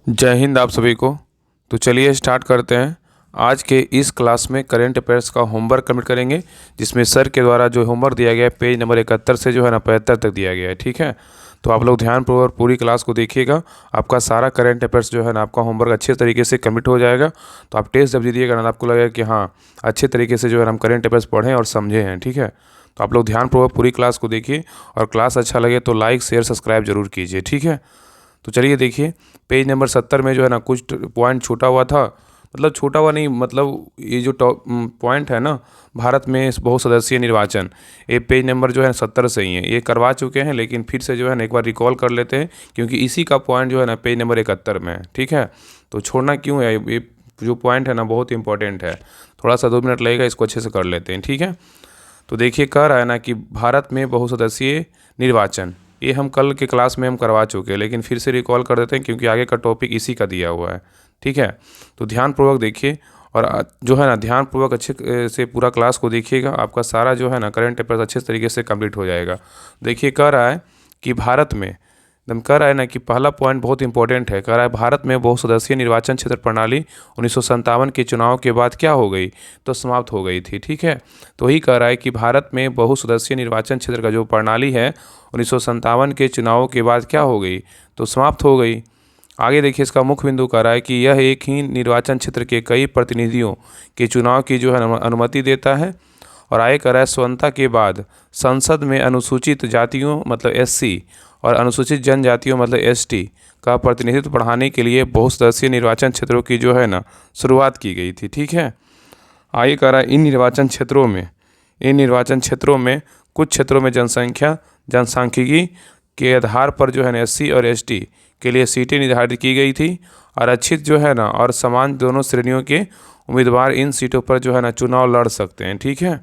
जय हिंद आप सभी को। तो चलिए स्टार्ट करते हैं। आज के इस क्लास में करंट अफेयर्स का होमवर्क कंप्लीट करेंगे, जिसमें सर के द्वारा जो होमवर्क दिया गया है पेज नंबर 71 से जो है ना 75 तक दिया गया है। ठीक है, तो आप लोग ध्यानपूर्वक पूरी क्लास को देखिएगा। आपका सारा करंट अफेयर्स जो है ना आपका होमवर्क अच्छे तरीके से कंप्लीट हो जाएगा। तो आप टेस्ट जब दीजिएगा ना आपको लगेगा कि हाँ अच्छे तरीके से जो है हम करंट अफेयर्स पढ़ें और समझे हैं। ठीक है, तो आप लोग ध्यानपूर्वक पूरी क्लास को देखिए और क्लास अच्छा लगे तो लाइक शेयर सब्सक्राइब जरूर कीजिए। ठीक है, तो चलिए देखिए पेज नंबर 70 में जो है ना कुछ पॉइंट छूटा हुआ था, मतलब छूटा हुआ नहीं, मतलब ये जो पॉइंट है ना भारत में बहुसदस्यीय निर्वाचन, ये पेज नंबर जो है 70 से ही है। ये करवा चुके हैं लेकिन फिर से जो है ना एक बार रिकॉल कर लेते हैं, क्योंकि इसी का पॉइंट जो है ना पेज नंबर 71 में है। ठीक है, तो छोड़ना क्यों है, ये जो पॉइंट है ना बहुत इंपॉर्टेंट है। थोड़ा सा 2 मिनट लगेगा, इसको अच्छे से कर लेते हैं। ठीक है, तो देखिए कह रहा है ना कि भारत में बहुसदस्यीय निर्वाचन, ये हम कल के क्लास में हम करवा चुके हैं लेकिन फिर से रिकॉल कर देते हैं क्योंकि आगे का टॉपिक इसी का दिया हुआ है। ठीक है, तो ध्यानपूर्वक देखिए और जो है ना ध्यानपूर्वक अच्छे से पूरा क्लास को देखिएगा। आपका सारा जो है ना करंट अफेयर्स अच्छे तरीके से कंप्लीट हो जाएगा। देखिए कह रहा है कि भारत में एकदम कह रहा है ना कि पहला पॉइंट बहुत इंपॉर्टेंट है। कह रहा है भारत में बहुसदस्यीय निर्वाचन क्षेत्र प्रणाली 1957 के चुनाव के बाद क्या हो गई, तो समाप्त हो गई थी। ठीक है, तो वही कह रहा है कि भारत में बहुसदस्यीय निर्वाचन क्षेत्र का जो प्रणाली है 1957 के चुनावों के बाद क्या हो गई, तो समाप्त हो गई। आगे देखिए इसका मुख्य बिंदु कह रहा है कि यह एक ही निर्वाचन क्षेत्र के कई प्रतिनिधियों के चुनाव की जो है अनुमति देता है। और आगे कह रहा है स्वतंत्रता के बाद संसद में अनुसूचित जातियों मतलब एससी और अनुसूचित जनजातियों मतलब एसटी का प्रतिनिधित्व बढ़ाने के लिए बहुसदस्यीय निर्वाचन क्षेत्रों की जो है ना शुरुआत की गई थी। ठीक है, आगे कह रहा है इन निर्वाचन क्षेत्रों में कुछ क्षेत्रों में जनसांख्यिकी के आधार पर जो है ना एससी और एसटी के लिए सीटें निर्धारित की गई थी। आरक्षित जो है ना और समान दोनों श्रेणियों के उम्मीदवार इन सीटों पर जो है ना चुनाव लड़ सकते हैं। ठीक है,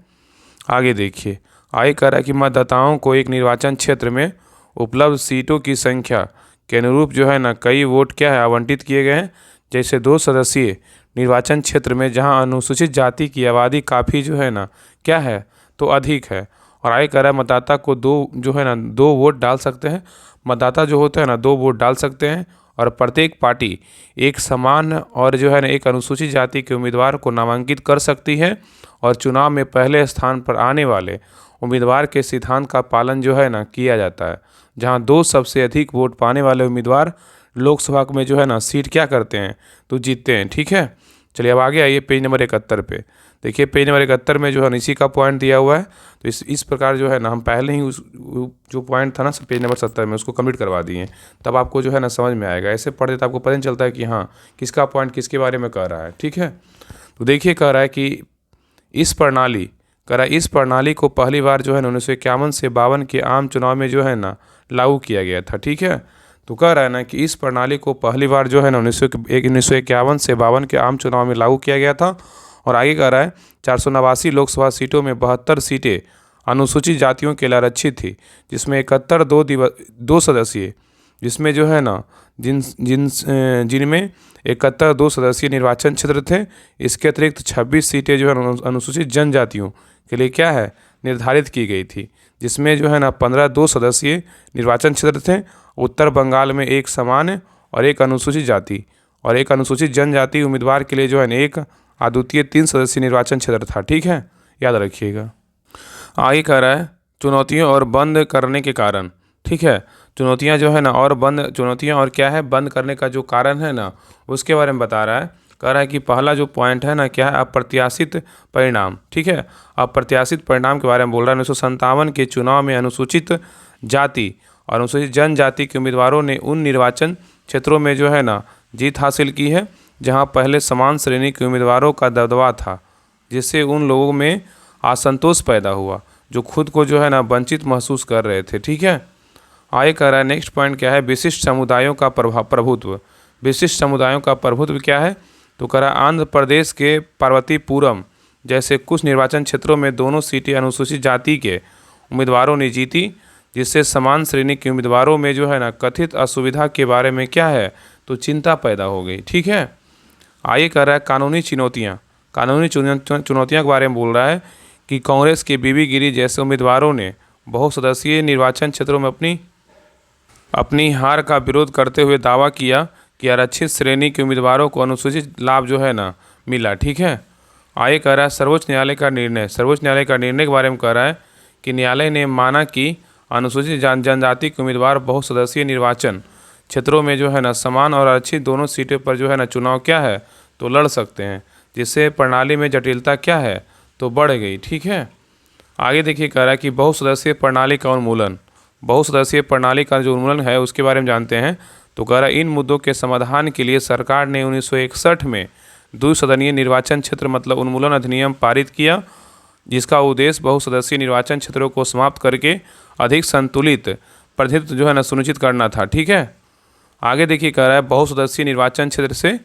आगे देखिए आगे कह रहा है कि मतदाताओं को एक निर्वाचन क्षेत्र में उपलब्ध सीटों की संख्या के अनुरूप जो है ना कई वोट क्या है आवंटित किए गए हैं। जैसे 2 सदस्यीय निर्वाचन क्षेत्र में जहां अनुसूचित जाति की आबादी काफ़ी जो है ना क्या है तो अधिक है। और आगे कह रहा है मतदाता को 2 वोट डाल सकते हैं। मतदाता जो होते हैं ना 2 वोट डाल सकते हैं और प्रत्येक पार्टी एक समान और जो है ना एक अनुसूचित जाति के उम्मीदवार को नामांकित कर सकती है। और चुनाव में पहले स्थान पर आने वाले उम्मीदवार के सिद्धांत का पालन जो है ना किया जाता है। जहां 2 सबसे अधिक वोट पाने वाले उम्मीदवार लोकसभा में जो है ना सीट क्या करते हैं तो जीतते हैं। ठीक है, चलिए अब आगे आइए पेज नंबर 71 पे। देखिए पेज नंबर 71 में जो है इसी का पॉइंट दिया हुआ है। तो इस प्रकार जो है ना हम पहले ही उस जो पॉइंट था ना पेज नंबर 70 में उसको कंप्लीट करवा दिए, तब आपको जो है ना समझ में आएगा। ऐसे पढ़ते तो आपको पता नहीं चलता है कि हाँ किसका पॉइंट किसके बारे में कह रहा है। ठीक है, तो देखिए कह रहा है कि इस प्रणाली को पहली बार जो है ना 1951 से 52 के आम चुनाव में जो है ना लागू किया गया था। ठीक है, तो कह रहा है ना कि इस प्रणाली को पहली बार जो है ना 1951 से 52 के आम चुनाव में लागू किया गया था। और आगे कह रहा है 489 लोकसभा सीटों में 72 सीटें अनुसूचित जातियों के लिए आरक्षित थी, जिसमें 71 दो सदस्यीय जिसमें जो है ना जिनमें 71 2 सदस्यीय निर्वाचन क्षेत्र थे। इसके अतिरिक्त 26 सीटें जो है अनुसूचित जनजातियों के लिए क्या है निर्धारित की गई थी, जिसमें जो है ना 15 2 सदस्यीय निर्वाचन क्षेत्र थे। उत्तर बंगाल में एक सामान्य और एक अनुसूचित जाति और एक अनुसूचित जनजाति उम्मीदवार के लिए जो है ना एक अद्वितीय 3 सदस्यीय निर्वाचन क्षेत्र था। ठीक है, याद रखिएगा। आगे कह रहा है चुनौतियों और बंद करने के कारण। ठीक है, चुनौतियां और क्या है बंद करने का जो कारण है ना उसके बारे में बता रहा है। कह रहा है कि पहला जो पॉइंट है ना क्या है अप्रत्याशित परिणाम। ठीक है, अप्रत्याशित परिणाम के बारे में बोल रहा है। 1957 के चुनाव में अनुसूचित जाति और अनुसूचित जनजाति के उम्मीदवारों ने उन निर्वाचन क्षेत्रों में जो है ना जीत हासिल की है जहां पहले समान श्रेणी के उम्मीदवारों का दबदबा था, जिससे उन लोगों में असंतोष पैदा हुआ जो खुद को जो है ना वंचित महसूस कर रहे थे। ठीक है, आगे कह रहा है नेक्स्ट पॉइंट क्या है विशिष्ट समुदायों का प्रभुत्व। विशिष्ट समुदायों का प्रभुत्व क्या है, तो कह रहा है आंध्र प्रदेश के पार्वतीपुरम जैसे कुछ निर्वाचन क्षेत्रों में दोनों सीटें अनुसूचित जाति के उम्मीदवारों ने जीती, जिससे समान श्रेणी के उम्मीदवारों में जो है ना कथित असुविधा के बारे में क्या है तो चिंता पैदा हो गई। ठीक है, आगे कह रहा है कानूनी चुनौतियां के बारे में बोल रहा है कि कांग्रेस के बीबी गिरी जैसे उम्मीदवारों ने बहुसदस्यीय निर्वाचन क्षेत्रों में अपनी हार का विरोध करते हुए दावा किया कि आरक्षित श्रेणी के उम्मीदवारों को अनुसूचित लाभ जो है ना मिला। ठीक है। आगे कह रहा है सर्वोच्च न्यायालय का निर्णय। सर्वोच्च न्यायालय का निर्णय के बारे में कह रहा है कि न्यायालय ने माना कि अनुसूचित जनजाति के उम्मीदवार बहुसदस्यीय निर्वाचन क्षेत्रों में जो है ना समान और आरक्षित दोनों सीटों पर जो है ना चुनाव क्या है तो लड़ सकते हैं, जिससे प्रणाली में जटिलता क्या है तो बढ़ गई। ठीक है। आगे देखिए कह रहा है कि बहुसदस्यीय प्रणाली का उन्मूलन। बहुसदस्यीय प्रणाली का जो उन्मूलन है उसके बारे में जानते हैं। तो कह रहा है इन मुद्दों के समाधान के लिए सरकार ने 1961 में द्विसदनीय निर्वाचन क्षेत्र मतलब उन्मूलन अधिनियम पारित किया, जिसका उद्देश्य बहुसदस्यीय निर्वाचन क्षेत्रों को समाप्त करके अधिक संतुलित प्रतिनिधित्व जो है ना सुनिश्चित करना था। ठीक है। आगे देखिए कह रहा है बहुसदस्यीय निर्वाचन क्षेत्र से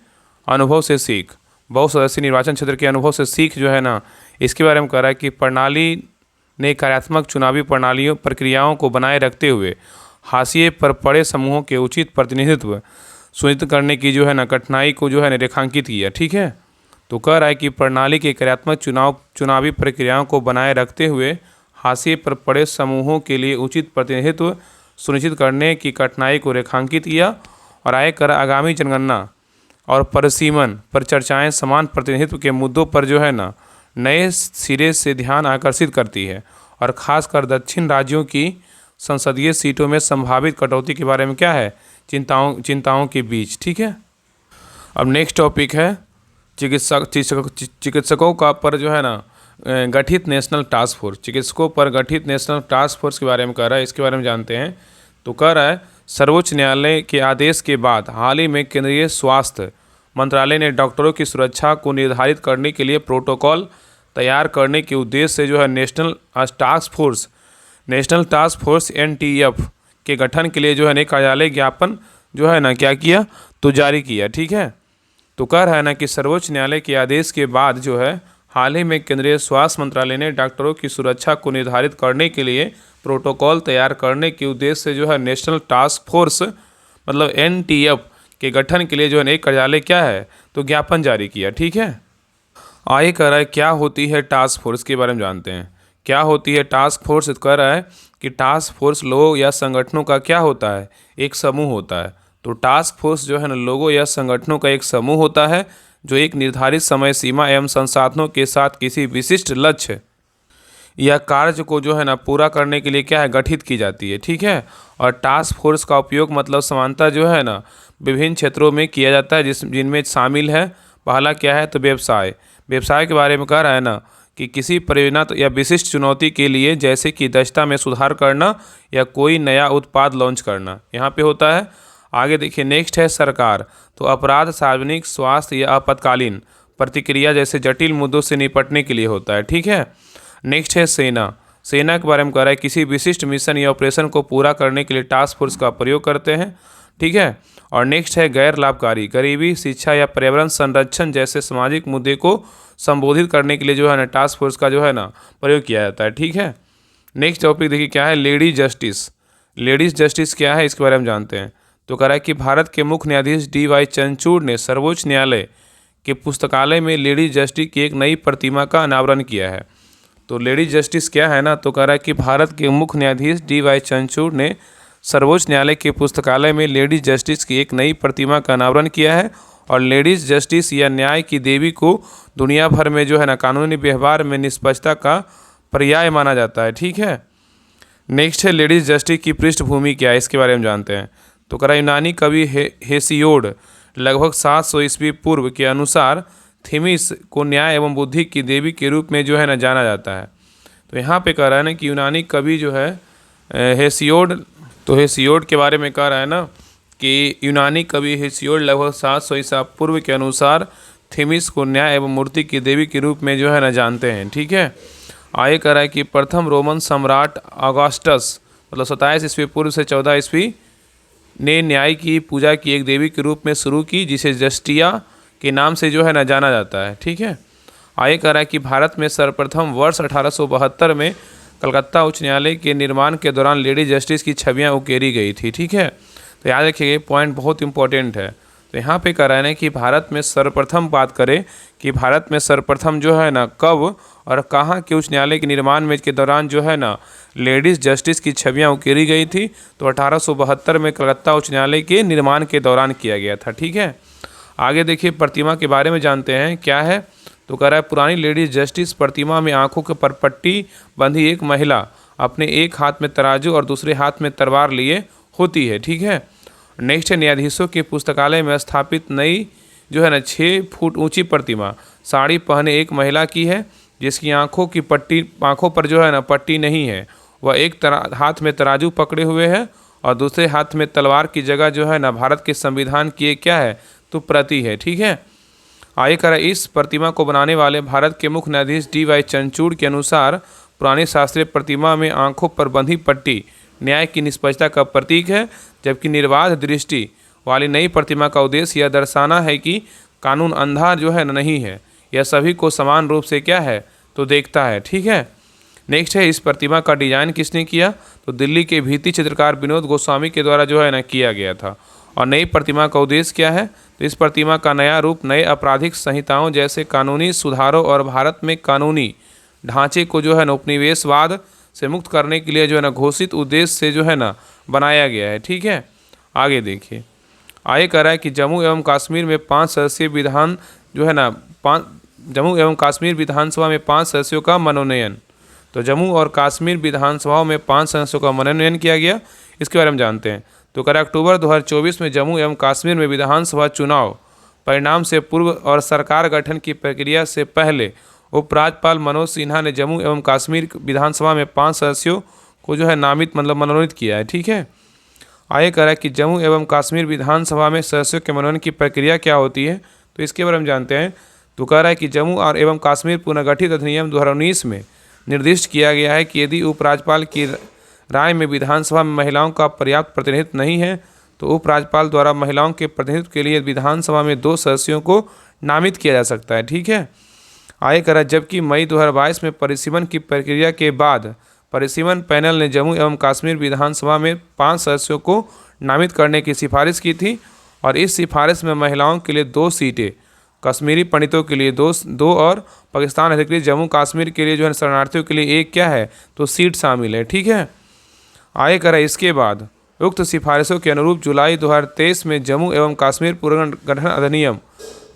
अनुभव से सीख। बहुसदस्यीय निर्वाचन क्षेत्र के अनुभव से सीख जो है ना इसके बारे में कह रहा है कि प्रणाली ने कार्यात्मक चुनावी प्रक्रियाओं को बनाए रखते हुए हाशिए पर पड़े समूहों के उचित प्रतिनिधित्व सुनिश्चित करने की जो है ना कठिनाई को जो है ना रेखांकित किया। ठीक है। तो कह रहा है कि प्रणाली के कार्यात्मक चुनावी प्रक्रियाओं को बनाए रखते हुए हाशिए पर पड़े समूहों के लिए उचित प्रतिनिधित्व सुनिश्चित करने की कठिनाई को रेखांकित किया। और आगे कर आगामी जनगणना और परिसीमन पर चर्चाएं समान प्रतिनिधित्व के मुद्दों पर जो है ना नए सिरे से ध्यान आकर्षित करती है और ख़ासकर दक्षिण राज्यों की संसदीय सीटों में संभावित कटौती के बारे में क्या है चिंताओं के बीच। ठीक है। अब नेक्स्ट टॉपिक है चिकित्सकों का पर जो है ना गठित नेशनल टास्क फोर्स। चिकित्सकों पर गठित नेशनल टास्क फोर्स के बारे में कह रहा है, इसके बारे में जानते हैं। तो कह रहा है सर्वोच्च न्यायालय के आदेश के बाद हाल ही में केंद्रीय स्वास्थ्य मंत्रालय ने डॉक्टरों की सुरक्षा को निर्धारित करने के लिए प्रोटोकॉल तैयार करने के उद्देश्य से जो है नेशनल टास्क फोर्स NTF के गठन के लिए जो है एक कार्यालय ज्ञापन जो है ना क्या किया तो जारी किया। ठीक है। तो कह रहा है ना कि सर्वोच्च न्यायालय के आदेश के बाद जो है हाल ही में केंद्रीय स्वास्थ्य मंत्रालय ने डॉक्टरों की सुरक्षा को निर्धारित करने के लिए प्रोटोकॉल तैयार करने के उद्देश्य से जो है नेशनल टास्क फोर्स मतलब NTF के गठन के लिए जो है एक कार्यालय क्या है तो ज्ञापन जारी किया। ठीक है। आगे कह रहा है क्या होती है टास्क फोर्स के बारे में जानते हैं। क्या होती है टास्क फोर्स। कह रहा है कि टास्क फोर्स लोगों या संगठनों का क्या होता है एक समूह होता है। तो टास्क फोर्स जो है ना लोगों या संगठनों का एक समूह होता है जो एक निर्धारित समय सीमा एवं संसाधनों के साथ किसी विशिष्ट लक्ष्य या कार्य को जो है ना पूरा करने के लिए क्या है गठित की जाती है। ठीक है। और टास्क फोर्स का उपयोग मतलब समानता जो है ना विभिन्न क्षेत्रों में किया जाता है जिनमें शामिल है पहला क्या है तो व्यवसाय के बारे में कह रहा है ना कि किसी परियोजना या विशिष्ट चुनौती के लिए जैसे कि दक्षता में सुधार करना या कोई नया उत्पाद लॉन्च करना यहाँ पे होता है। आगे देखिए नेक्स्ट है सरकार। तो अपराध सार्वजनिक स्वास्थ्य या आपातकालीन प्रतिक्रिया जैसे जटिल मुद्दों से निपटने के लिए होता है। ठीक है। नेक्स्ट है सेना के बारे में कह रहा है किसी विशिष्ट मिशन या ऑपरेशन को पूरा करने के लिए टास्क फोर्स का प्रयोग करते हैं। ठीक है। और नेक्स्ट है गैर लाभकारी गरीबी शिक्षा या पर्यावरण संरक्षण जैसे सामाजिक मुद्दे को संबोधित करने के लिए जो है ना टास्क फोर्स का जो है ना प्रयोग किया जाता है। ठीक है। नेक्स्ट टॉपिक देखिए क्या है लेडीज जस्टिस क्या है इसके बारे में जानते हैं। तो कह रहा है कि भारत के मुख्य न्यायाधीश DY चंद्रचूड़ ने सर्वोच्च न्यायालय के पुस्तकालय में लेडीज जस्टिस की एक नई प्रतिमा का अनावरण किया है। तो लेडीज जस्टिस क्या है ना तो कह रहा है कि भारत के मुख्य न्यायाधीश DY चंद्रचूड़ ने सर्वोच्च न्यायालय के पुस्तकालय में लेडीज जस्टिस की एक नई प्रतिमा का अनावरण किया है। और लेडीज जस्टिस या न्याय की देवी को दुनिया भर में जो है ना कानूनी व्यवहार में निष्पक्षता का पर्याय माना जाता है। ठीक है। नेक्स्ट है लेडीज जस्टिस की पृष्ठभूमि क्या है इसके बारे में जानते हैं। तो कह रहा यूनानी कवि हेसियोड लगभग 700 ईस्वी पूर्व के अनुसार थीमिस को न्याय एवं बुद्धि की देवी के रूप में जो है ना जाना जाता है। तो यहाँ पे कह रहा है ना कि यूनानी कवि जो है हेसियोड के बारे में कह रहा है ना कि यूनानी कवि हेसियोड लगभग 700 ईसा पूर्व के अनुसार थीमिस को न्याय एवं मूर्ति की देवी के रूप में जो है ना जानते हैं। ठीक है। आगे कह रहा है कि प्रथम रोमन सम्राट ऑगस्टस मतलब 27 ईस्वी पूर्व से 14 ईस्वी ने न्याय की पूजा की एक देवी के रूप में शुरू की जिसे जस्टिया के नाम से जो है ना जाना जाता है। ठीक है। आगे कह रहा है कि भारत में सर्वप्रथम वर्ष 1872 में कलकत्ता उच्च न्यायालय के निर्माण के दौरान लेडी जस्टिस की छवियां उकेरी गई थी। ठीक है। तो याद रखिए ये पॉइंट बहुत इंपॉर्टेंट है। तो यहाँ पे कह रहा है ना कि भारत में सर्वप्रथम बात करें कि भारत में सर्वप्रथम जो है ना कब और कहाँ के उच्च न्यायालय के निर्माण में के दौरान जो है ना लेडीज़ जस्टिस की छवियाँ उकेरी गई थी, तो 1872 में कलकत्ता उच्च न्यायालय के निर्माण के दौरान किया गया था। ठीक है, आगे देखिए प्रतिमा के बारे में जानते हैं क्या है। तो कह रहा है पुरानी लेडीज जस्टिस प्रतिमा में आंखों के पर पट्टी बंधी एक महिला अपने एक हाथ में तराजू और दूसरे हाथ में तलवार लिए होती है। ठीक है, नेक्स्ट है न्यायाधीशों के पुस्तकालय में स्थापित नई जो है ना 6 फुट ऊंची प्रतिमा साड़ी पहने एक महिला की है, जिसकी आंखों पर जो है ना पट्टी नहीं है। वह एक हाथ में तराजू पकड़े हुए है और दूसरे हाथ में तलवार की जगह जो है ना भारत के संविधान की एक क्या है तो प्रति है। ठीक है, आगे करा इस प्रतिमा को बनाने वाले भारत के मुख्य न्यायाधीश डी.वाई. चंद्रचूड़ के अनुसार पुरानी शास्त्रीय प्रतिमा में आंखों पर बंधी पट्टी न्याय की निष्पक्षता का प्रतीक है, जबकि निर्बाध दृष्टि वाली नई प्रतिमा का उद्देश्य यह दर्शाना है कि कानून अंधा जो है नहीं है, यह सभी को समान रूप से क्या है तो देखता है। ठीक है, नेक्स्ट है इस प्रतिमा का डिजाइन किसने किया, तो दिल्ली के भित्ति चित्रकार विनोद गोस्वामी के द्वारा जो है ना किया गया था। और नई प्रतिमा का उद्देश्य क्या है, तो इस प्रतिमा का नया रूप नए आपराधिक संहिताओं जैसे कानूनी सुधारों और भारत में कानूनी ढांचे को जो है ना उपनिवेशवाद से मुक्त करने के लिए जो है ना घोषित उद्देश्य से जो है ना बनाया गया है। ठीक है, आगे देखिए आगे कह रहा है कि जम्मू एवं कश्मीर में 5 सदस्यीय विधान जो है ना जम्मू एवं कश्मीर विधानसभा में 5 सदस्यों का मनोनयन, तो जम्मू और कश्मीर विधानसभाओं में 5 सदस्यों का मनोनयन किया गया, इसके बारे में जानते हैं। तो कह रहा है अक्टूबर 2024 में जम्मू एवं कश्मीर में विधानसभा चुनाव परिणाम से पूर्व और सरकार गठन की प्रक्रिया से पहले उपराज्यपाल मनोज सिन्हा ने जम्मू एवं कश्मीर विधानसभा में 5 सदस्यों को जो है नामित मनोनीत किया है। ठीक है, आगे कह रहा है कि जम्मू एवं कश्मीर विधानसभा में सदस्यों के मनोनयन की प्रक्रिया क्या होती है, तो इसके बारे में जानते हैं। तो कह रहा है कि जम्मू और एवं कश्मीर पुनर्गठित अधिनियम 2019 में निर्दिष्ट किया गया है कि यदि उपराज्यपाल की राय में विधानसभा में महिलाओं का पर्याप्त प्रतिनिधित्व नहीं है, तो उपराज्यपाल द्वारा महिलाओं के प्रतिनिधित्व के लिए विधानसभा में 2 सदस्यों को नामित किया जा सकता है। ठीक है, आगे कह रहा है जबकि मई 2022 में परिसीमन की प्रक्रिया के बाद परिसीमन पैनल ने जम्मू एवं कश्मीर विधानसभा में 5 सदस्यों को नामित करने की सिफारिश की थी, और इस सिफारिश में महिलाओं के लिए 2 सीटें, कश्मीरी पंडितों के लिए 2 और पाकिस्तान अधिकृत जम्मू कश्मीर के लिए जो है शरणार्थियों के लिए 1 क्या है तो सीट शामिल है। ठीक है, आगे कह रहा है इसके बाद उक्त सिफारिशों के अनुरूप जुलाई 2023 में जम्मू एवं कश्मीर पुनर्गठन अधिनियम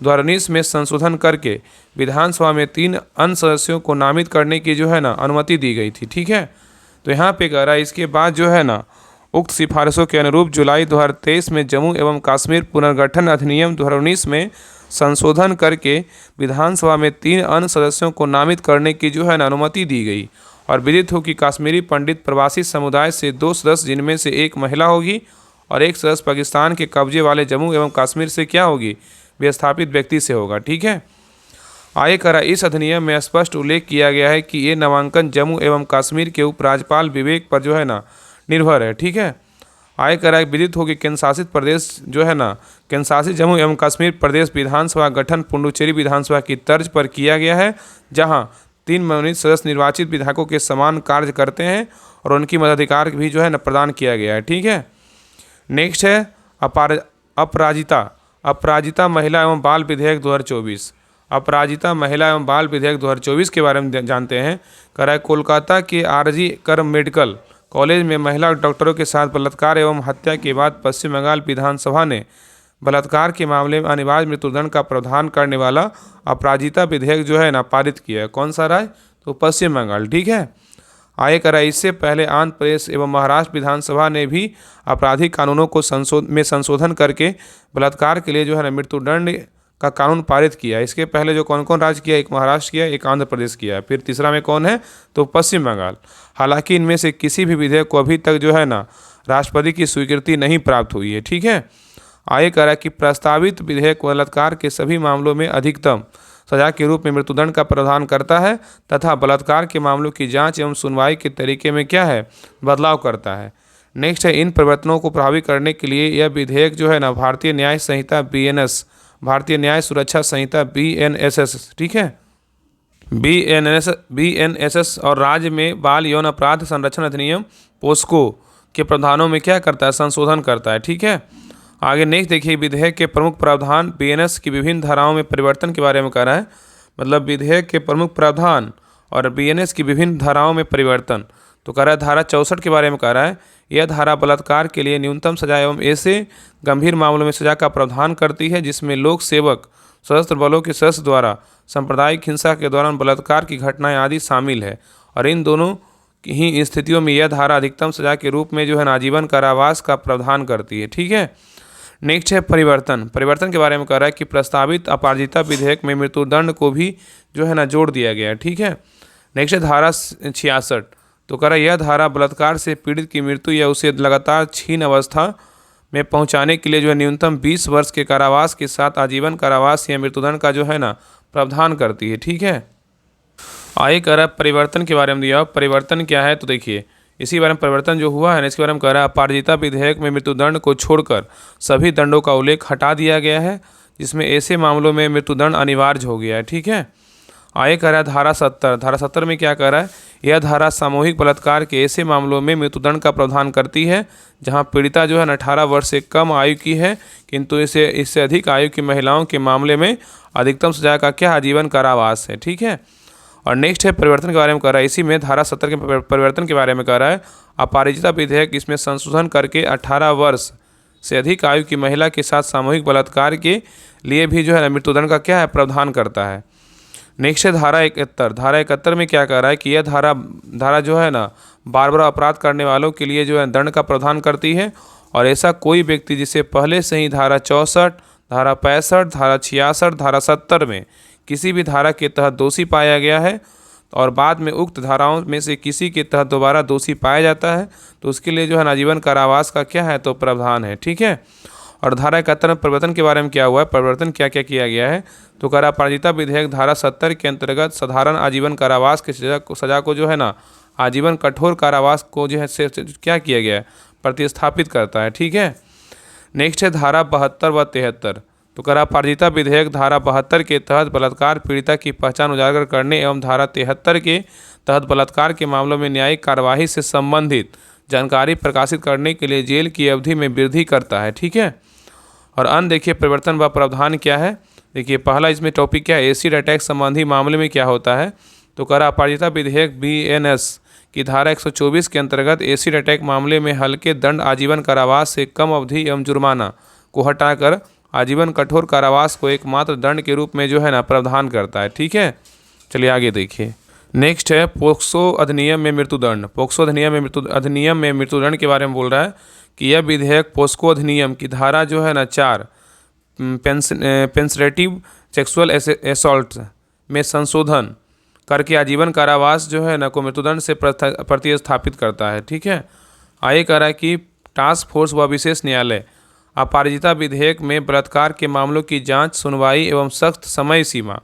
2019 में संशोधन करके विधानसभा में 3 अन्य सदस्यों को नामित करने की जो है ना अनुमति दी गई थी। ठीक है, तो यहाँ पे कह रहा है इसके बाद जो है ना उक्त सिफारिशों के अनुरूप जुलाई 2023 में जम्मू एवं कश्मीर पुनर्गठन अधिनियम 2019 में संशोधन करके विधानसभा में 3 अन्य सदस्यों को नामित करने की जो है ना अनुमति दी गई, और विदित हो कि कश्मीरी पंडित प्रवासी समुदाय से 2 सदस्य जिनमें से 1 महिला होगी और 1 सदस्य पाकिस्तान के कब्जे वाले जम्मू एवं कश्मीर से क्या होगी विस्थापित व्यक्ति से होगा। ठीक है, आगे करा इस अधिनियम में स्पष्ट उल्लेख किया गया है कि ये नामांकन जम्मू एवं कश्मीर के उपराज्यपाल विवेक पर जो है ना निर्भर है। ठीक है, आगे करा विदित हो कि केंद्र शासित प्रदेश जो है ना केंद्र शासित जम्मू एवं कश्मीर प्रदेश विधानसभा गठन पुडुचेरी विधानसभा की तर्ज पर किया गया है, जहां 3 मनोनीत सदस्य निर्वाचित विधायकों के समान कार्य करते हैं और उनकी मताधिकार भी जो है ना प्रदान किया गया है। ठीक है, नेक्स्ट है अपराजिता महिला एवं बाल विधेयक 2024। अपराजिता महिला एवं बाल विधेयक 2024 के बारे में जानते हैं। कह रहा है कोलकाता के आरजी कर मेडिकल कॉलेज में महिला डॉक्टरों के साथ बलात्कार एवं हत्या के बाद पश्चिम बंगाल विधानसभा ने बलात्कार के मामले में अनिवार्य मृत्युदंड का प्रावधान करने वाला अपराजिता विधेयक जो है ना पारित किया है। कौन सा राज्य, तो पश्चिम बंगाल। ठीक है, आगे करा इससे पहले आंध्र प्रदेश एवं महाराष्ट्र विधानसभा ने भी आपराधिक कानूनों को संशोधन करके बलात्कार के लिए जो है ना मृत्युदंड का कानून पारित किया। इसके पहले जो कौन कौन राज्य किया, एक महाराष्ट्र किया, एक आंध्र प्रदेश किया, फिर तीसरा में कौन है तो पश्चिम बंगाल। हालांकि इनमें से किसी भी विधेयक को अभी तक जो है ना राष्ट्रपति की स्वीकृति नहीं प्राप्त हुई है। ठीक है, आगे करा कि प्रस्तावित विधेयक बलात्कार के सभी मामलों में अधिकतम सजा के रूप में मृत्युदंड का प्रावधान करता है तथा बलात्कार के मामलों की जांच एवं सुनवाई के तरीके में क्या है बदलाव करता है। नेक्स्ट है इन परिवर्तनों को प्रभावी करने के लिए यह विधेयक जो है ना भारतीय न्याय संहिता BNS, भारतीय न्याय सुरक्षा संहिता BNSS, ठीक है BNSS और राज्य में बाल यौन अपराध संरक्षण अधिनियम पोस्को के प्रावधानों में क्या करता है संशोधन करता है। ठीक है, आगे नेक्स्ट देखिए विधेयक के प्रमुख प्रावधान BNS की विभिन्न धाराओं में परिवर्तन के बारे में कह रहा है। मतलब विधेयक के प्रमुख प्रावधान और बीएनएस की विभिन्न धाराओं में परिवर्तन। तो कह रहा है धारा 64 के बारे में कह रहा है, यह धारा बलात्कार के लिए न्यूनतम सजा एवं ऐसे गंभीर मामलों में सजा का प्रावधान करती है जिसमें लोक सेवक, सशस्त्र बलों के सदस्य द्वारा सांप्रदायिक हिंसा के दौरान बलात्कार की घटनाएं आदि शामिल है। और इन दोनों ही स्थितियों में यह धारा अधिकतम सजा के रूप में जो है आजीवन कारावास का प्रावधान करती है। ठीक है। नेक्स्ट है परिवर्तन। परिवर्तन के बारे में कह रहा है कि प्रस्तावित अपराजिता विधेयक में मृत्युदंड को भी जो है जोड़ दिया गया है। ठीक है। नेक्स्ट है धारा 66। तो कह रहा है यह धारा बलात्कार से पीड़ित की मृत्यु या उसे लगातार क्षीण अवस्था में पहुंचाने के लिए जो है न्यूनतम 20 वर्ष के कारावास के साथ आजीवन कारावास या मृत्युदंड का जो है प्रावधान करती है। ठीक है। आगे कह रहा है परिवर्तन के बारे में दिया। परिवर्तन क्या है तो देखिए, इसी बारे में परिवर्तन जो हुआ है इसके बारे में कह रहा है अपराजिता विधेयक में मृत्युदंड को छोड़कर सभी दंडों का उल्लेख हटा दिया गया है, जिसमें ऐसे मामलों में मृत्युदंड अनिवार्य हो गया है। ठीक है। आगे कह रहा है धारा 70। धारा 70 में क्या कह रहा है, यह धारा सामूहिक बलात्कार के ऐसे मामलों में मृत्युदंड का प्रावधान करती है जहां पीड़िता जो है 18 वर्ष से कम आयु की है, किंतु इससे अधिक आयु की महिलाओं के मामले में अधिकतम सजा का क्या आजीवन कारावास है। ठीक है। और नेक्स्ट है परिवर्तन के बारे में कह रहा है, इसी में धारा 70 के परिवर्तन के बारे में कह रहा है अपराजिता विधेयक इसमें संशोधन करके 18 वर्ष से अधिक आयु की महिला के साथ सामूहिक बलात्कार के लिए भी जो है मृत्युदंड का क्या है प्रावधान करता है। नेक्स्ट है धारा 71। धारा 71 में क्या कह रहा है कि यह धारा जो है बार बार अपराध करने वालों के लिए जो है दंड का प्रावधान करती है, और ऐसा कोई व्यक्ति जिसे पहले से ही धारा 64, धारा 65, धारा 66, धारा 70 में किसी भी धारा के तहत दोषी पाया गया है और बाद में उक्त धाराओं में से किसी के तहत दोबारा दोषी पाया जाता है, तो उसके लिए जो है आजीवन कारावास का क्या है तो प्रावधान है। ठीक है। और धारा 71 में परिवर्तन के बारे में क्या हुआ है, परिवर्तन क्या क्या किया गया है तो कह रहा अपराजिता विधेयक धारा 70 के अंतर्गत साधारण आजीवन कारावास की सजा को जो है आजीवन कठोर कारावास को जो है से क्या किया गया है प्रतिस्थापित करता है। ठीक है। नेक्स्ट है धारा 72 व 73। तो कह रहा अपराजिता विधेयक धारा 72 के तहत बलात्कार पीड़िता की पहचान उजागर करने एवं धारा 73 के तहत बलात्कार के मामलों में न्यायिक कार्यवाही से संबंधित जानकारी प्रकाशित करने के लिए जेल की अवधि में वृद्धि करता है। ठीक है। और अन्य देखिए परिवर्तन व प्रावधान क्या है। देखिए पहला इसमें टॉपिक क्या है, एसिड अटैक संबंधी मामले में क्या होता है तो कह रहा अपराजिता विधेयक बीएनएस की धारा 124 के अंतर्गत एसिड अटैक मामले में हल्के दंड आजीवन कारावास से कम अवधि एवं जुर्माना को हटाकर आजीवन कठोर कारावास को एकमात्र दंड के रूप में जो है प्रावधान करता है। ठीक है। चलिए आगे देखिए। नेक्स्ट है पोक्सो अधिनियम में मृत्युदंड। पोक्सो अधिनियम में मृत्युदंड के बारे में बोल रहा है कि यह विधेयक पोस्को अधिनियम की धारा जो है 4 पेंसरेटिव सेक्सुअल असॉल्ट में संशोधन करके आजीवन कारावास जो है को मृत्युदंड से प्रतिस्थापित करता है। ठीक है। आगे कह रहा है कि टास्क फोर्स व विशेष न्यायालय अपराजिता विधेयक में बलात्कार के मामलों की जांच, सुनवाई एवं सख्त समय सीमा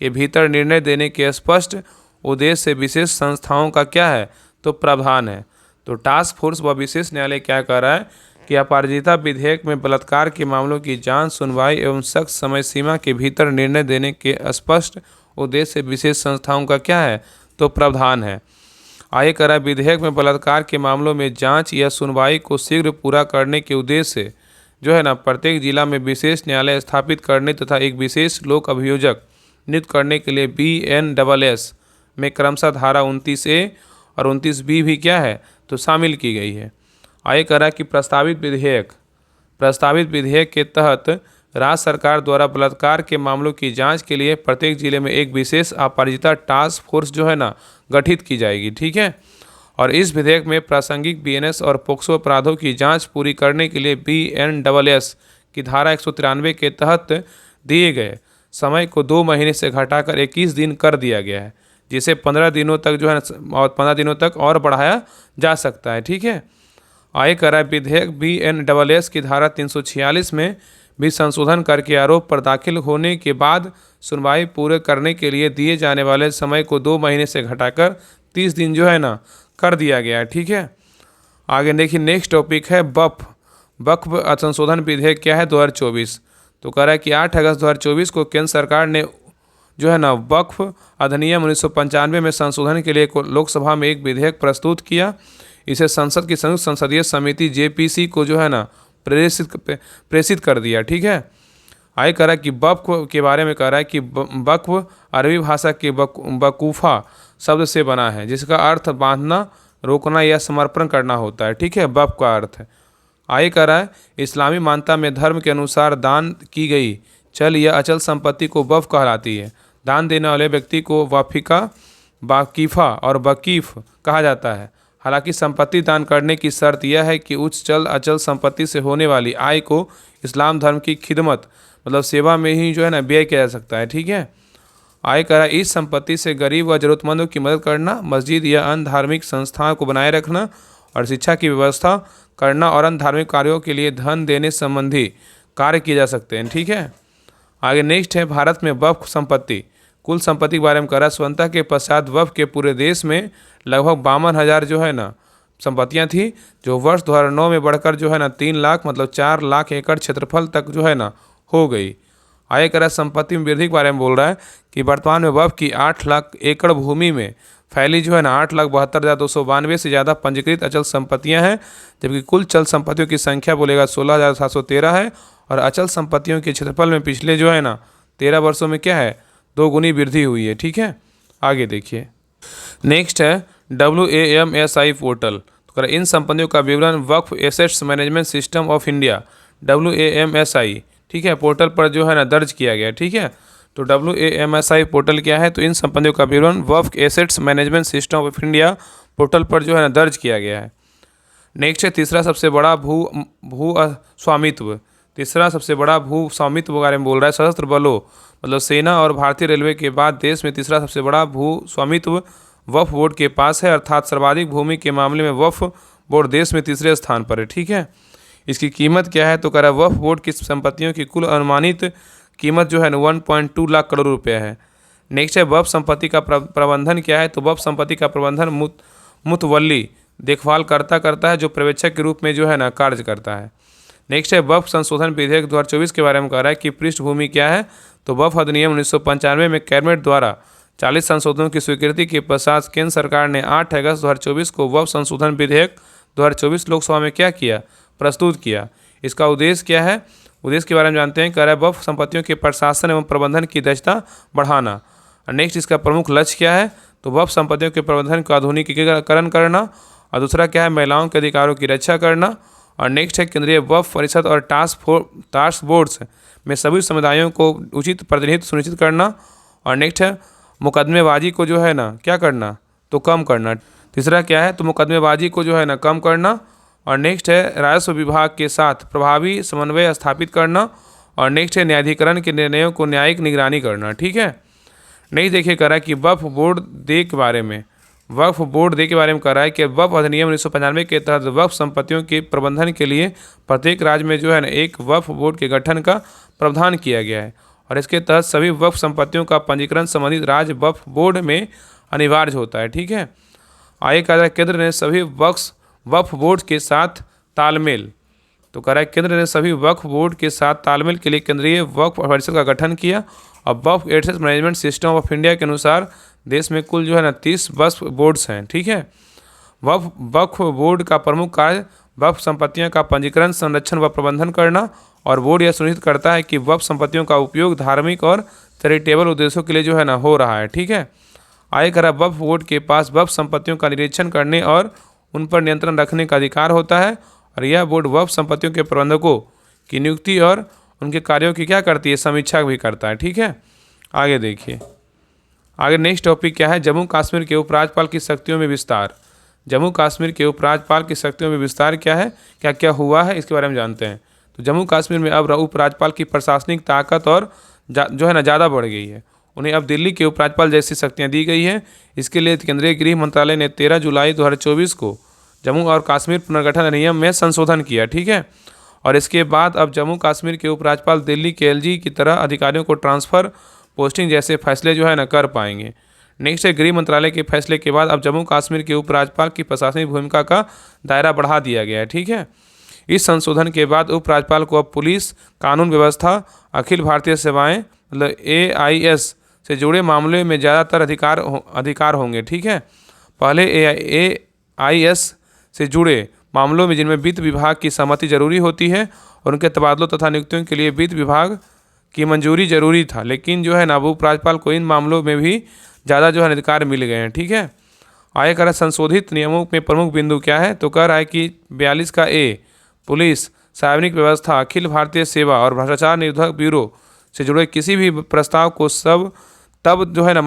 के भीतर निर्णय देने के स्पष्ट उद्देश्य से विशेष संस्थाओं का क्या है तो प्रावधान है। तो टास्क फोर्स व विशेष न्यायालय क्या कह रहा है कि अपराजिता विधेयक में बलात्कार के मामलों की जांच, सुनवाई एवं सख्त समय सीमा के भीतर निर्णय देने के स्पष्ट उद्देश्य से विशेष संस्थाओं का क्या है तो प्रावधान है। आगे कह रहा है विधेयक में बलात्कार के मामलों में जांच या सुनवाई को शीघ्र पूरा करने के उद्देश्य से जो है प्रत्येक जिला में विशेष न्यायालय स्थापित करने तथा एक विशेष लोक अभियोजक नियुक्त करने के लिए BNSS में क्रमशः धारा 29A और 29B भी क्या है तो शामिल की गई है। आगे कह रहा है कि प्रस्तावित विधेयक के तहत राज्य सरकार द्वारा बलात्कार के मामलों की जांच के लिए प्रत्येक जिले में एक विशेष अपराजिता टास्क फोर्स जो है गठित की जाएगी। ठीक है। और इस विधेयक में प्रासंगिक BNS और पोक्सो अपराधों की जांच पूरी करने के लिए BNSS की धारा 193 के तहत दिए गए समय को 2 महीने से घटाकर 21 दिन कर दिया गया है, जिसे 15 दिनों तक जो है और 15 दिनों तक और बढ़ाया जा सकता है। ठीक है। आगे कह रहा है विधेयक BNSS की धारा 346 में भी संशोधन करके आरोप पर दाखिल होने के बाद सुनवाई पूरे करने के लिए दिए जाने वाले समय को 2 महीने से घटाकर 30 दिन जो है कर दिया गया है। ठीक है। आगे देखिए नेक्स्ट टॉपिक है वक्फ संशोधन विधेयक क्या है 2024। तो कह रहा है कि 8 अगस्त 2024 को केंद्र सरकार ने जो है वक्फ अधिनियम 1995 में संशोधन के लिए लोकसभा में एक विधेयक प्रस्तुत किया। इसे संसद की संयुक्त संसदीय समिति JPC को जो है प्रेषित कर दिया। ठीक है। आगे कह रहा है कि वक्फ के बारे में कह रहा है कि वक्फ अरबी भाषा के वकूफ़ा शब्द से बना है जिसका अर्थ बांधना, रोकना या समर्पण करना होता है। ठीक है, वक्फ का अर्थ है। आगे कह रहा है इस्लामी मान्यता में धर्म के अनुसार दान की गई चल या अचल संपत्ति को वक्फ कहलाती है। दान देने वाले व्यक्ति को वाफिका, वाकीफा और वकीफ कहा जाता है। हालांकि संपत्ति दान करने की शर्त यह है कि उस चल अचल संपत्ति से होने वाली आय को इस्लाम धर्म की खिदमत मतलब सेवा में ही जो है ना व्यय किया जा सकता है। ठीक है, आय करा इस संपत्ति से गरीब व जरूरतमंदों की मदद करना, मस्जिद या अन्य धार्मिक संस्थाओं को बनाए रखना और शिक्षा की व्यवस्था करना और अन्य धार्मिक कार्यों के लिए धन देने संबंधी कार्य किए जा सकते हैं। ठीक है, आगे नेक्स्ट है भारत में वक्फ संपत्ति। कुल संपत्ति के बारे में करा स्वतंत्रता के पश्चात वक्फ के पूरे देश में लगभग 52,000 जो है ना संपत्तियां थी, जो वर्ष 2009 में बढ़कर जो है ना 3 लाख मतलब 4 लाख एकड़ क्षेत्रफल तक जो है ना हो गई। आगे करा संपत्ति में वृद्धि के बारे में बोल रहा है कि वर्तमान में वक्फ की 8 लाख एकड़ भूमि में फैली जो है ना 8,72,292 से ज़्यादा पंजीकृत अचल संपत्तियां हैं, जबकि कुल चल संपत्तियों की संख्या बोलेगा 16,713 है और अचल संपत्तियों के क्षेत्रफल में पिछले जो है ना 13 वर्षों में क्या है 2 गुनी वृद्धि हुई है। ठीक है, आगे देखिए नेक्स्ट है WAMSI पोर्टल। तो इन संपत्तियों का विवरण Waqf assets management system of India WAMSI ठीक है पोर्टल पर जो है ना दर्ज किया गया। ठीक है, तो WAMSI पोर्टल क्या है, तो इन संपत्तियों का विवरण Waqf assets management system of India portal पर जो है ना दर्ज किया गया है। नेक्स्ट है तीसरा सबसे बड़ा भू स्वामित्व। तीसरा सबसे बड़ा भू स्वामित्व के बारे में बोल रहा है सशस्त्र बलों मतलब सेना और भारतीय रेलवे के बाद देश में तीसरा सबसे बड़ा भू स्वामित्व वक्फ बोर्ड के पास है, अर्थात सर्वाधिक भूमि के मामले में वक्फ बोर्ड देश में तीसरे स्थान पर है। ठीक है, इसकी कीमत क्या है, तो कह रहा है वक्फ बोर्ड की संपत्तियों की कुल अनुमानित कीमत जो है ना 1.2 लाख करोड़ रुपये है। नेक्स्ट है वक्फ संपत्ति का प्रबंधन क्या है, तो वक्फ संपत्ति का प्रबंधन मुतवल्ली देखभाल करता है जो पर्यवेक्षक के रूप में जो है ना कार्य करता है। नेक्स्ट है वक्फ संशोधन विधेयक 2024 के बारे में कह रहा है कि पृष्ठभूमि क्या है, तो वक्फ अधिनियम 1995 में कैबिनेट द्वारा 40 संशोधनों की स्वीकृति के पश्चात केंद्र सरकार ने 8 अगस्त 2024 को वक्फ संशोधन विधेयक 2024 लोकसभा में क्या किया, प्रस्तुत किया। इसका उद्देश्य क्या है, उद्देश्य के बारे में जानते हैं। कह रहा है वक्फ संपत्तियों के प्रशासन एवं प्रबंधन की दक्षता बढ़ाना। और नेक्स्ट इसका प्रमुख लक्ष्य क्या है, तो वक्फ संपत्तियों के प्रबंधन को आधुनिकीकरण करना। और दूसरा क्या है, महिलाओं के अधिकारों की रक्षा करना। और नेक्स्ट है केंद्रीय वक्फ परिषद और टास्क फोर्स में सभी समुदायों को उचित प्रतिनिधित्व सुनिश्चित करना। और नेक्स्ट है मुकदमेबाजी को जो है ना क्या करना, तो कम करना। तीसरा क्या है, तो मुकदमेबाजी को जो है ना कम करना। और नेक्स्ट है राजस्व विभाग के साथ प्रभावी समन्वय स्थापित करना। और नेक्स्ट है न्यायाधिकरण के निर्णयों को न्यायिक निगरानी करना। ठीक है, नहीं देखिए कह रहा है कि वक्फ बोर्ड दे के बारे में कह रहा है कि वक्फ अधिनियम 1995 के तहत वक्फ संपत्तियों के प्रबंधन के लिए प्रत्येक राज्य में जो है ना एक वक्फ बोर्ड के गठन का प्रावधान किया गया है और इसके तहत सभी वक्फ संपत्तियों का पंजीकरण संबंधित राज्य वक्फ बोर्ड में अनिवार्य होता है। ठीक है, आगे कह रहा है केंद्र ने सभी वक्फ बोर्ड के साथ तालमेल, तो कह रहा है केंद्र ने सभी वक्फ बोर्ड के साथ तालमेल के लिए केंद्रीय वक्फ परिषद का गठन किया। और Waqf assets management system of India के अनुसार देश में कुल जो है ना 30 वक्फ बोर्ड्स हैं। ठीक है, वक्फ बोर्ड का प्रमुख कार्य वक्फ संपत्तियों का पंजीकरण, संरक्षण व प्रबंधन करना। और बोर्ड यह सुनिश्चित करता है कि वक्फ संपत्तियों का उपयोग धार्मिक और चैरिटेबल उद्देश्यों के लिए जो है ना हो रहा है। ठीक है, आगे कह रहा है वक्फ बोर्ड के पास वक्फ संपत्तियों का निरीक्षण करने और उन पर नियंत्रण रखने का अधिकार होता है। और यह बोर्ड वक्फ संपत्तियों के प्रबंधकों की नियुक्ति और उनके कार्यों की क्या करती है, समीक्षा भी करता है। ठीक है, आगे देखिए आगे नेक्स्ट टॉपिक क्या है, जम्मू कश्मीर के उपराज्यपाल की शक्तियों में विस्तार। जम्मू कश्मीर के उपराज्यपाल की शक्तियों में विस्तार क्या है, क्या क्या हुआ है, इसके बारे में जानते हैं। तो जम्मू कश्मीर में अब उपराज्यपाल की प्रशासनिक ताकत और जो है ना ज़्यादा बढ़ गई है। उन्हें अब दिल्ली के उपराज्यपाल जैसी शक्तियाँ दी गई हैं। इसके लिए केंद्रीय गृह मंत्रालय ने 13 जुलाई 2024 को जम्मू और कश्मीर पुनर्गठन अधिनियम में संशोधन किया। ठीक है, और इसके बाद अब जम्मू कश्मीर के उपराज्यपाल दिल्ली के LG की तरह अधिकारियों को ट्रांसफ़र, पोस्टिंग जैसे फैसले जो है ना कर पाएंगे। नेक्स्ट है गृह मंत्रालय के फैसले के बाद अब जम्मू कश्मीर के उपराज्यपाल की प्रशासनिक भूमिका का दायरा बढ़ा दिया गया है। ठीक है, इस संशोधन के बाद उपराज्यपाल को अब पुलिस, कानून व्यवस्था, अखिल भारतीय सेवाएं मतलब AIS से जुड़े मामले में ज़्यादातर अधिकार होंगे। ठीक है, पहले AIS से जुड़े मामलों में जिनमें वित्त विभाग की सहमति जरूरी होती है और उनके तबादलों तथा नियुक्तियों के लिए वित्त विभाग की मंजूरी जरूरी था, लेकिन जो है ना वो उपराज्यपाल को इन मामलों में भी ज़्यादा जो है अधिकार मिल गए हैं। ठीक है, आगे कह रहा है संशोधित नियमों में प्रमुख बिंदु क्या है, तो कह रहा है कि 42 का ए, पुलिस, सार्वजनिक व्यवस्था, अखिल भारतीय सेवा और भ्रष्टाचार निरोधक ब्यूरो से जुड़े किसी भी प्रस्ताव को तब जो है ना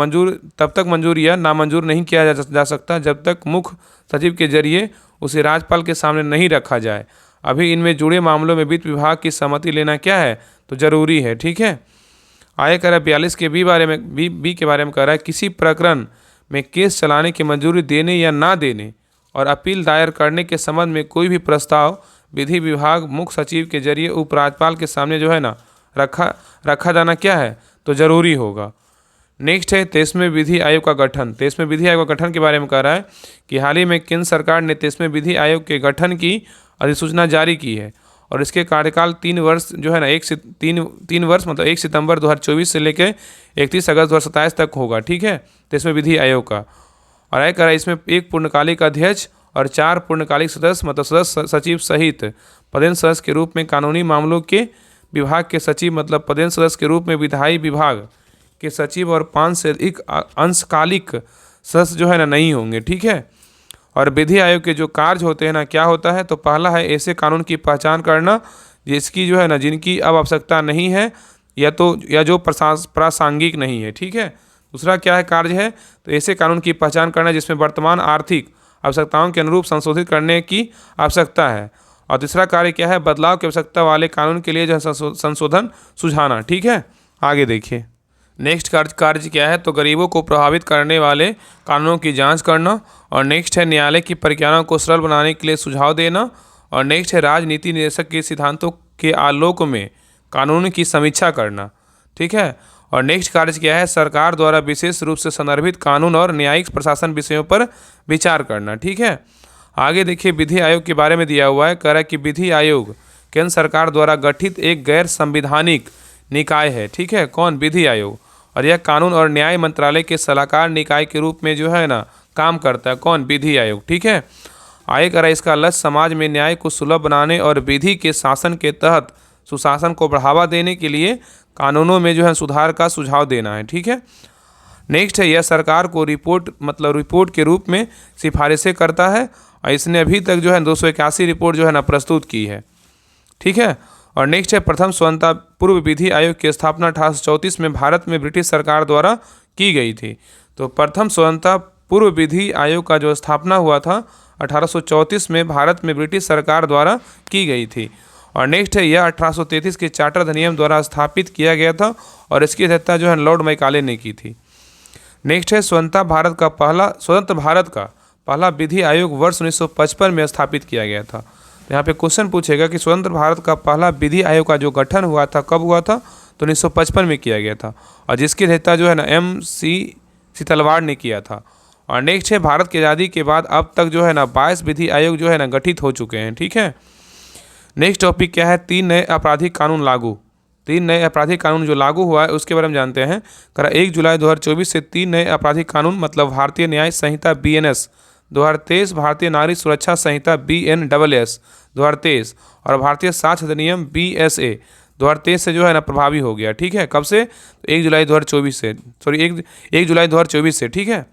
तब तक मंजूर या नामंजूर नहीं किया जा सकता जब तक मुख्य सचिव के जरिए उसे राज्यपाल के सामने नहीं रखा जाए। अभी इनमें जुड़े मामलों में वित्त विभाग की सहमति लेना क्या है, तो जरूरी है। ठीक है, आगे कह रहा है 42 के बी के बारे में कह रहा है किसी प्रकरण में केस चलाने की मंजूरी देने या ना देने और अपील दायर करने के संबंध में कोई भी प्रस्ताव विधि विभाग मुख्य सचिव के जरिए उपराज्यपाल के सामने जो है ना रखा जाना क्या है, तो जरूरी होगा। नेक्स्ट है 23वें विधि आयोग का गठन। 23वें विधि आयोग का गठन के बारे में कह रहा है कि हाल ही में केंद्र सरकार ने 23वें विधि आयोग के गठन की अधिसूचना जारी की है और इसके कार्यकाल 3 वर्ष जो है ना 3 वर्ष मतलब 1 सितंबर 2024 से लेकर 31 अगस्त 2027 तक होगा। ठीक है, 23वें विधि आयोग का। और आय करा इसमें 1 पूर्णकालिक अध्यक्ष और 4 पूर्णकालिक सदस्य मतलब सदस्य सचिव सहित पदेन सदस्य के रूप में कानूनी मामलों के विभाग के सचिव मतलब पदेन सदस्य के रूप में विधायी विभाग के सचिव और 5 से अधिक अंशकालिक सदस्य जो है ना नहीं होंगे। ठीक है, और विधि आयोग के जो कार्य होते हैं ना क्या होता है, तो पहला है ऐसे कानून की पहचान करना जिसकी जो है ना जिनकी अब आवश्यकता नहीं है या जो प्रासंगिक नहीं है। ठीक है, दूसरा क्या है कार्य है, तो ऐसे कानून की पहचान करना जिसमें वर्तमान आर्थिक आवश्यकताओं के अनुरूप संशोधित करने की आवश्यकता है। और तीसरा कार्य क्या है, बदलाव की आवश्यकता वाले कानून के लिए जो है संशोधन सुझाना। ठीक है, आगे देखिए नेक्स्ट कार्य क्या है, तो गरीबों को प्रभावित करने वाले कानूनों की जांच करना। और नेक्स्ट है न्यायालय की प्रक्रियाओं को सरल बनाने के लिए सुझाव देना। और नेक्स्ट है राजनीति निदेशक के सिद्धांतों के आलोक में कानून की समीक्षा करना। ठीक है, और नेक्स्ट कार्य क्या है, सरकार द्वारा विशेष रूप से संदर्भित कानून और न्यायिक प्रशासन विषयों पर विचार करना। ठीक है, आगे देखिए विधि आयोग के बारे में दिया हुआ है, कह रहा है कि विधि आयोग केंद्र सरकार द्वारा गठित एक गैर संवैधानिक निकाय है। ठीक है, कौन, विधि आयोग। और यह कानून और न्याय मंत्रालय के सलाहकार निकाय के रूप में जो है ना काम करता है, कौन, विधि आयोग। ठीक है, आगे कह रहा है इसका लक्ष्य समाज में न्याय को सुलभ बनाने और विधि के शासन के तहत सुशासन को बढ़ावा देने के लिए कानूनों में जो है सुधार का सुझाव देना है। ठीक है, नेक्स्ट है यह सरकार को रिपोर्ट के रूप में सिफारिशें करता है और इसने अभी तक जो है 281 रिपोर्ट जो है ना प्रस्तुत की है। ठीक है, और नेक्स्ट है प्रथम स्वतंत्रता पूर्व विधि आयोग की स्थापना 1834 में भारत में ब्रिटिश सरकार द्वारा की गई थी। तो प्रथम स्वतंत्रता पूर्व विधि आयोग का जो स्थापना हुआ था 1834 में भारत में ब्रिटिश सरकार द्वारा की गई थी। और नेक्स्ट है यह 1833 के चार्टर अधिनियम द्वारा स्थापित किया गया था और इसकी अध्यक्षता जो है लॉर्ड मैकाले ने की थी। नेक्स्ट है स्वतंत्र भारत का पहला विधि आयोग वर्ष 1955 में स्थापित किया गया था। यहाँ पे क्वेश्चन पूछेगा कि स्वतंत्र भारत का पहला विधि आयोग का जो गठन हुआ था कब हुआ था, तो 1955 में किया गया था और जिसकी अध्यक्षता जो है ना MC सीतलवाड़ ने किया था। और नेक्स्ट है भारत की आज़ादी के बाद अब तक जो है ना 22 विधि आयोग जो है ना गठित हो चुके हैं। ठीक है, नेक्स्ट टॉपिक क्या है, 3 नए आपराधिक कानून लागू। 3 नए आपराधिक कानून जो लागू हुआ है उसके बारे में जानते हैं। करा 1 जुलाई 2024 से 3 नए आपराधिक कानून मतलब भारतीय न्याय संहिता BNS 2023, भारतीय नागरिक सुरक्षा संहिता BNSS 2023 और भारतीय साक्ष्य अधिनियम BSA 2023 से जो है ना प्रभावी हो गया। ठीक है, कब से, 1 जुलाई 2024 से, 1 जुलाई 2024 से। ठीक है,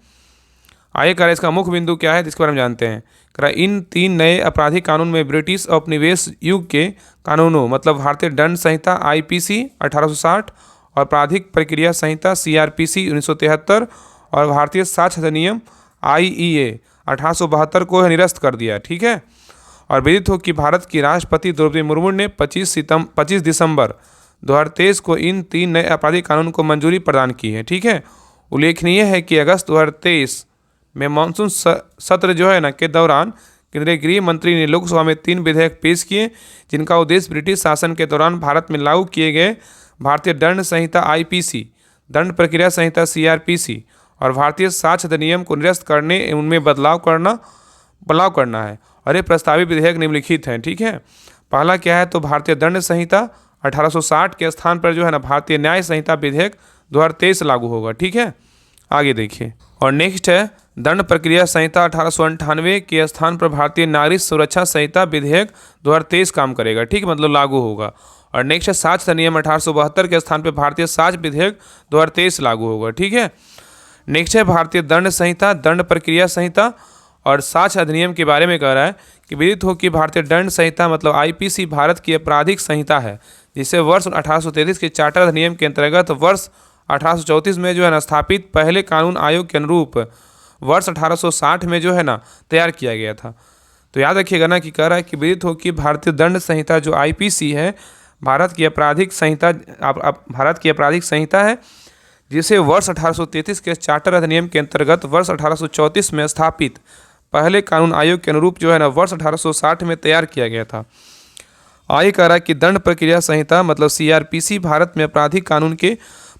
आगे करा इसका मुख्य बिंदु क्या है जिसके बारे में जानते हैं। करा इन 3 नए आपराधिक कानून में ब्रिटिश औपनिवेश युग के कानूनों मतलब भारतीय दंड संहिता IPC 1860 और आपराधिक प्रक्रिया संहिता CRPC 1973 और भारतीय साक्ष्य अधिनियम IEA 1872 को निरस्त कर दिया। ठीक है, और विदित हो कि भारत की राष्ट्रपति द्रौपदी मुर्मू ने 25 दिसंबर 2023 को इन 3 नए आपराधिक कानून को मंजूरी प्रदान की है। ठीक है, उल्लेखनीय है कि अगस्त 2023 में मानसून सत्र जो है ना के दौरान केंद्रीय गृह मंत्री ने लोकसभा में 3 विधेयक पेश किए जिनका उद्देश्य ब्रिटिश शासन के दौरान भारत में लागू किए गए भारतीय दंड संहिता IPC, दंड प्रक्रिया संहिता CRPC और भारतीय साक्ष्य अधिनियम को निरस्त करने उनमें बदलाव करना है। और ये प्रस्तावित विधेयक निम्नलिखित हैं। ठीक है, पहला क्या है, तो भारतीय दंड संहिता 1860 के स्थान पर जो है ना भारतीय न्याय संहिता विधेयक 2023 लागू होगा। ठीक है, आगे देखिए। और नेक्स्ट है दंड प्रक्रिया संहिता 1898 के स्थान पर भारतीय नागरिक सुरक्षा संहिता विधेयक 2023 काम करेगा। ठीक, मतलब लागू होगा। और नेक्स्ट है साक्ष्य अधिनियम 1872 के स्थान पर भारतीय साक्ष्य विधेयक 2023 लागू होगा। ठीक है, नेक्स्ट है भारतीय दंड संहिता, दंड प्रक्रिया संहिता और साक्ष्य अधिनियम के बारे में कह रहा है कि विदित हो कि भारतीय दंड संहिता मतलब आईपीसी भारत की आपराधिक संहिता है, जिसे वर्ष 1833 के चार्टर अधिनियम के अंतर्गत वर्ष 1834 में जो है ना स्थापित पहले कानून आयोग के अनुरूप वर्ष 1860 में जो है ना तैयार किया गया था। तो याद रखिएगा ना कि कह रहा है कि विदित हो कि भारतीय दंड संहिता जो आईपीसी है भारत की आपराधिक संहिता है, जिसे वर्ष 1833 के चार्टर अधिनियम के अंतर्गत वर्ष 1834 में स्थापित पहले कानून आयोग के अनुरूप जो है ना वर्ष 1860 में तैयार किया गया था। आगे कह रहा है कि दंड प्रक्रिया संहिता मतलब सीआरपीसी भारत में आपराधिक कानून के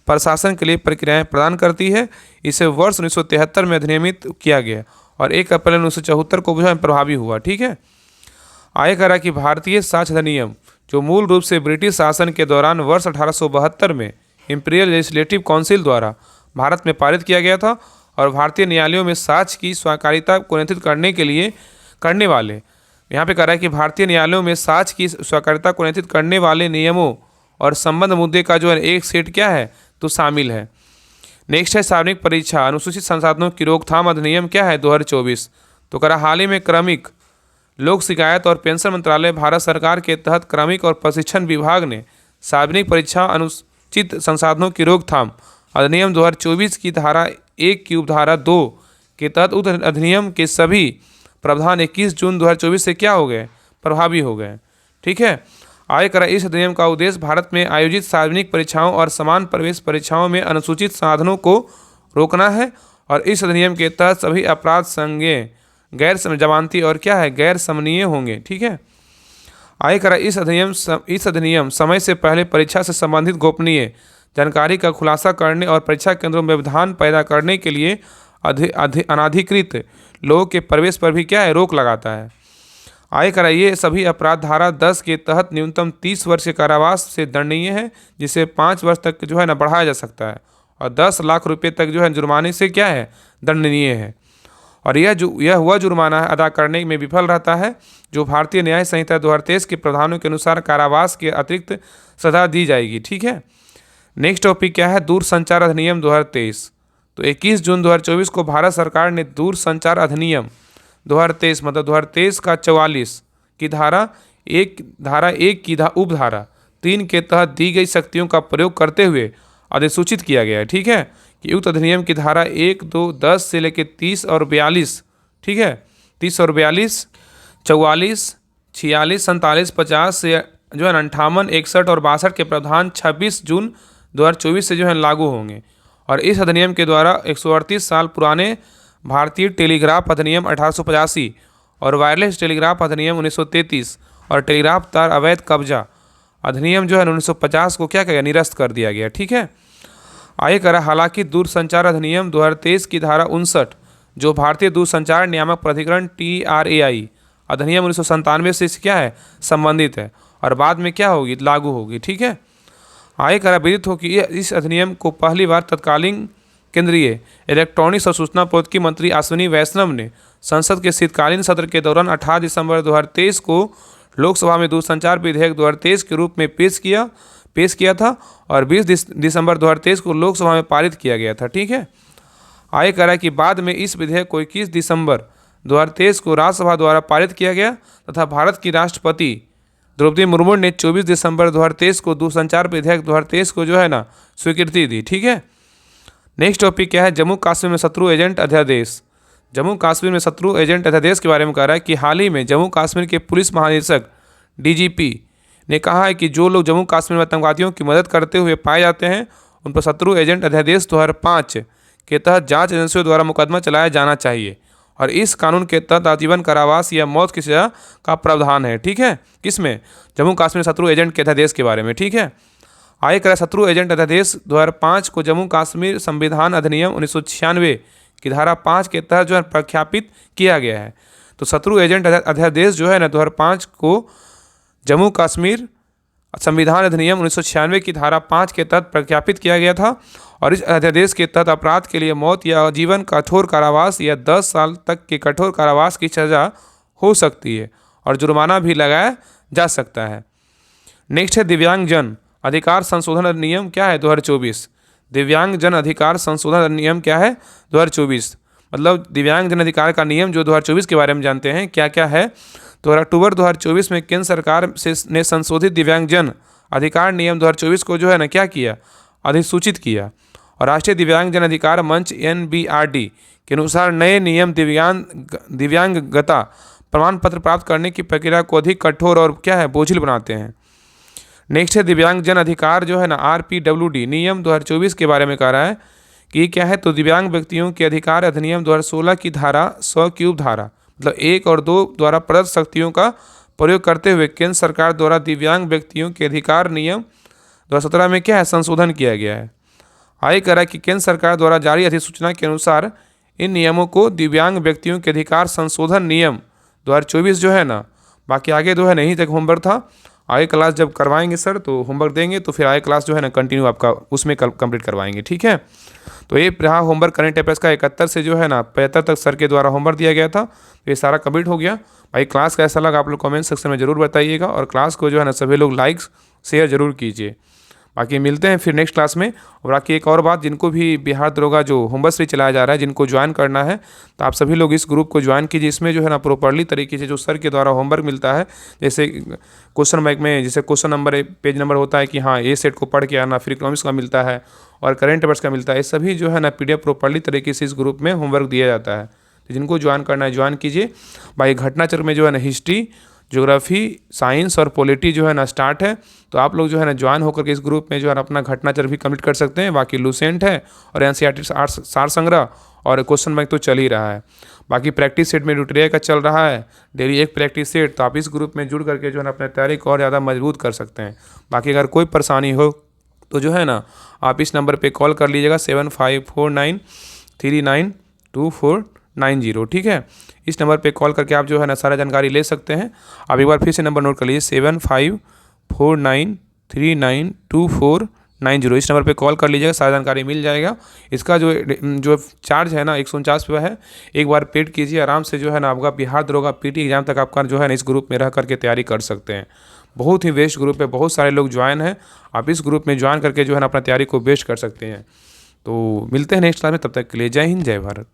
प्रशासन के लिए प्रक्रियाएं प्रदान करती है। इसे वर्ष 1973 में अधिनियमित किया गया और 1 अप्रैल 1974 को जो है प्रभावी हुआ। ठीक है। आगे कह रहा है कि भारतीय साक्ष्य अधिनियम जो मूल रूप से ब्रिटिश शासन के दौरान वर्ष 1872 में इंपीरियल लेजिस्लेटिव काउंसिल द्वारा भारत में पारित किया गया था और भारतीय न्यायालयों में साक्ष्य की स्वीकार्यता को नियंत्रित करने वाले यहाँ पे कह रहा है कि भारतीय न्यायालयों में साक्ष्य की स्वीकार्यता को नियंत्रित करने वाले नियमों और संबंध मुद्दे का जो है एक सेट क्या है तो शामिल है। नेक्स्ट है सार्वजनिक परीक्षा अनुसूचित संसाधनों की रोकथाम अधिनियम क्या है 2024। तो कह रहा हाल ही में क्रमिक लोक शिकायत और पेंशन मंत्रालय भारत सरकार के तहत क्रमिक और प्रशिक्षण विभाग ने सार्वजनिक परीक्षा अनुचित संसाधनों की रोकथाम अधिनियम 2024 की धारा 1 की उपधारा 2 के तहत उक्त अधिनियम के सभी प्रावधान 21 जून 2024 से क्या हो गए प्रभावी हो गए। ठीक है। आगे करा इस अधिनियम का उद्देश्य भारत में आयोजित सार्वजनिक परीक्षाओं और समान प्रवेश परीक्षाओं में अनुसूचित साधनों को रोकना है और इस अधिनियम के तहत सभी अपराध संज्ञेय गैर जमानती और क्या है गैर समनीय होंगे। ठीक है। आगे करा इस अधिनियम समय से पहले परीक्षा से संबंधित गोपनीय जानकारी का खुलासा करने और परीक्षा केंद्रों में व्यवधान पैदा करने के लिए अनाधिकृत लोगों के प्रवेश पर भी क्या है रोक लगाता है। आगे करा ये सभी अपराध धारा 10 के तहत न्यूनतम 30 वर्ष के कारावास से दंडनीय है, जिसे 5 वर्ष तक जो है ना बढ़ाया जा सकता है और 10 लाख रुपए तक जो है जुर्माने से क्या है दंडनीय है। और यह हुआ जुर्माना अदा करने में विफल रहता है जो भारतीय न्याय संहिता 2023 के प्रावधानों के अनुसार कारावास के अतिरिक्त सजा दी जाएगी। ठीक है। नेक्स्ट टॉपिक क्या है दूरसंचार अधिनियम 2023। तो 21 जून 2024 को भारत सरकार ने दूरसंचार अधिनियम 2023 मतलब 2023 का 44 की धारा 1 की उपधारा 3 के तहत दी गई शक्तियों का प्रयोग करते हुए अधिसूचित किया गया है। ठीक है कि उक्त अधिनियम की धारा 1, 2, 10 से लेकर 30 और 42। ठीक है 30 और 42, 44, 46, 47, 50 से जो है 58, 61 और 62 के प्रावधान 26 जून 2024 से जो है लागू होंगे और इस अधिनियम के द्वारा 138 साल पुराने भारतीय टेलीग्राफ अधिनियम 1885 और वायरलेस टेलीग्राफ अधिनियम 1933 और टेलीग्राफ तार अवैध कब्जा अधिनियम जो है 1950 को क्या किया निरस्त कर दिया गया। ठीक है। आगे करा हालांकि दूरसंचार अधिनियम 2023 की धारा 59 जो भारतीय दूरसंचार नियामक प्राधिकरण TRAI अधिनियम 1997 से क्या है संबंधित है और बाद में क्या होगी लागू होगी। ठीक है। आगे करा विदित हो कि इस अधिनियम को पहली बार तत्कालीन केंद्रीय इलेक्ट्रॉनिक्स और सूचना प्रौद्योगिकी मंत्री अश्विनी वैष्णव ने संसद के शीतकालीन सत्र के दौरान 18 दिसंबर 2023 को लोकसभा में दूरसंचार विधेयक 2023 के रूप में पेश किया था और 20 दिसंबर 2023 को लोकसभा में पारित किया गया था। ठीक है। आगे कह रहा है कि बाद में इस विधेयक को 21 दिसंबर 2023 को राज्यसभा द्वारा पारित किया गया तथा भारत की राष्ट्रपति द्रौपदी मुर्मू ने 24 दिसंबर 2023 को दूरसंचार विधेयक 2023 को जो है ना स्वीकृति दी। ठीक है। नेक्स्ट टॉपिक क्या है जम्मू कश्मीर में शत्रु एजेंट अध्यादेश। जम्मू कश्मीर में शत्रु एजेंट अध्यादेश के बारे में कह रहा है कि हाल ही में जम्मू कश्मीर के पुलिस महानिदेशक DGP ने कहा है कि जो लोग जम्मू कश्मीर में आतंकवादियों की मदद करते हुए पाए जाते हैं उन पर शत्रु एजेंट अध्यादेश 2005 के तहत जांच एजेंसियों द्वारा मुकदमा चलाया जाना चाहिए और इस कानून के तहत आजीवन कारावास या मौत की सजा का प्रावधान है। ठीक है। किसमें जम्मू कश्मीर शत्रु एजेंट के अध्यादेश के बारे में। ठीक है। आगे करा शत्रु एजेंट अध्यादेश 2005 को जम्मू कश्मीर संविधान अधिनियम 1996 की धारा 5 के तहत जो है प्रख्यापित किया गया है। तो शत्रु एजेंट अध्यादेश जो है ना 2005 को जम्मू कश्मीर संविधान अधिनियम 1996 की धारा 5 के तहत प्रख्यापित किया गया था और इस अध्यादेश के तहत अपराध के लिए मौत या आजीवन कठोर कारावास या 10 साल तक के कठोर कारावास की सजा हो सकती है और जुर्माना भी लगाया जा सकता है। नेक्स्ट है दिव्यांगजन अधिकार संशोधन अधिनियम क्या है 2024। दिव्यांग जन अधिकार संशोधन अधिनियम क्या है 2024, मतलब दिव्यांग जन अधिकार का नियम जो 2024 के बारे में जानते हैं क्या क्या है। तो अक्टूबर 2024 में केंद्र सरकार ने संशोधित दिव्यांग जन अधिकार नियम 2024 को जो है ना क्या किया, अधिसूचित किया। और राष्ट्रीय दिव्यांग जन अधिकार मंच NBRD के अनुसार नए नियम दिव्यांगता प्रमाण पत्र प्राप्त करने की प्रक्रिया को अधिक कठोर और क्या है बोझिल बनाते हैं। नेक्स्ट है दिव्यांग जन अधिकार जो है ना RPWD नियम 2024 के बारे में कह रहा है कि क्या है, तो दिव्यांग व्यक्तियों के अधिकार अधिनियम 2016 की धारा 100 धारा मतलब 1 और 2 द्वारा प्रदत्त शक्तियों का प्रयोग करते हुए केंद्र सरकार द्वारा दिव्यांग व्यक्तियों के अधिकार नियम 2017 में क्या है संशोधन किया गया है। आगे कह रहा है कि केंद्र सरकार द्वारा जारी अधिसूचना के अनुसार इन नियमों को दिव्यांग व्यक्तियों के अधिकार संशोधन नियम 2024 जो है ना, बाकी आगे जो है नहीं तक होमवर्क था, आगे क्लास जब करवाएंगे सर तो होमवर्क देंगे तो फिर आगे क्लास जो है ना कंटिन्यू आपका उसमें कंप्लीट करवाएंगे, ठीक है। तो ये रहा होमवर्क करंट अफेयर्स का 71 से जो है ना 75 तक सर के द्वारा होमवर्क दिया गया था, तो ये सारा कंप्लीट हो गया। भाई क्लास कैसा लगा आप लोग कमेंट सेक्शन में ज़रूर बताइएगा, और क्लास को जो है ना सभी लोग लाइक शेयर ज़रूर कीजिए। बाकी मिलते हैं फिर नेक्स्ट क्लास में। और बाकी एक और बात, जिनको भी बिहार दरोगा जो होमवर्क से चलाया जा रहा है जिनको ज्वाइन करना है तो आप सभी लोग इस ग्रुप को ज्वाइन कीजिए। इसमें जो है ना प्रॉपरली तरीके से जो सर के द्वारा होमवर्क मिलता है, जैसे क्वेश्चन बैंक में जैसे क्वेश्चन नंबर पेज नंबर होता है कि हाँ ये सेट को पढ़ के आना, फिर इकोनॉमिक्स का मिलता है और करंट अफेयर्स का मिलता है, ये सभी जो है ना PDF प्रॉपरली तरीके से इस ग्रुप में होमवर्क दिया जाता है। तो जिनको ज्वाइन करना है ज्वाइन कीजिए। भाई घटनाचक्र में जो है ना हिस्ट्री, ज्योग्राफी, साइंस और पॉलिटी जो है ना स्टार्ट है, तो आप लोग जो है ना ज्वाइन होकर के इस ग्रुप में जो है ना अपना घटनाचक्र भी कंप्लीट कर सकते हैं। बाकी लूसेंट है और NCERT सार संग्रह और क्वेश्चन बैंक तो चल ही रहा है। बाकी प्रैक्टिस सेट में ड्यूटेरिया का चल रहा है, डेली एक प्रैक्टिस सेट, तो आप इस ग्रुप में जुड़ करके जो है ना अपने तैयारी को और ज़्यादा मजबूत कर सकते हैं। बाकी अगर कोई परेशानी हो तो जो है ना आप इस नंबर पे कॉल कर लीजिएगा 7549392490, ठीक है। इस नंबर पे कॉल करके आप जो है ना सारा जानकारी ले सकते हैं। आप एक बार फिर से नंबर नोट कर लीजिए 7549392490, इस नंबर पे कॉल कर लीजिएगा, सारा जानकारी मिल जाएगा। इसका जो चार्ज है ना 149 रुपये है, एक बार पेड कीजिए, आराम से जो है ना आपका बिहार दरोगा PT एग्जाम तक आपका जो है ना इस ग्रुप में रह करके तैयारी कर सकते हैं। बहुत ही बेस्ट ग्रुप है, बहुत सारे लोग ज्वाइन हैं, आप इस ग्रुप में ज्वाइन करके जो है ना अपना तैयारी को बेस्ट कर सकते हैं। तो मिलते हैं नेक्स्ट क्लास में, तब तक के लिए जय हिंद जय भारत।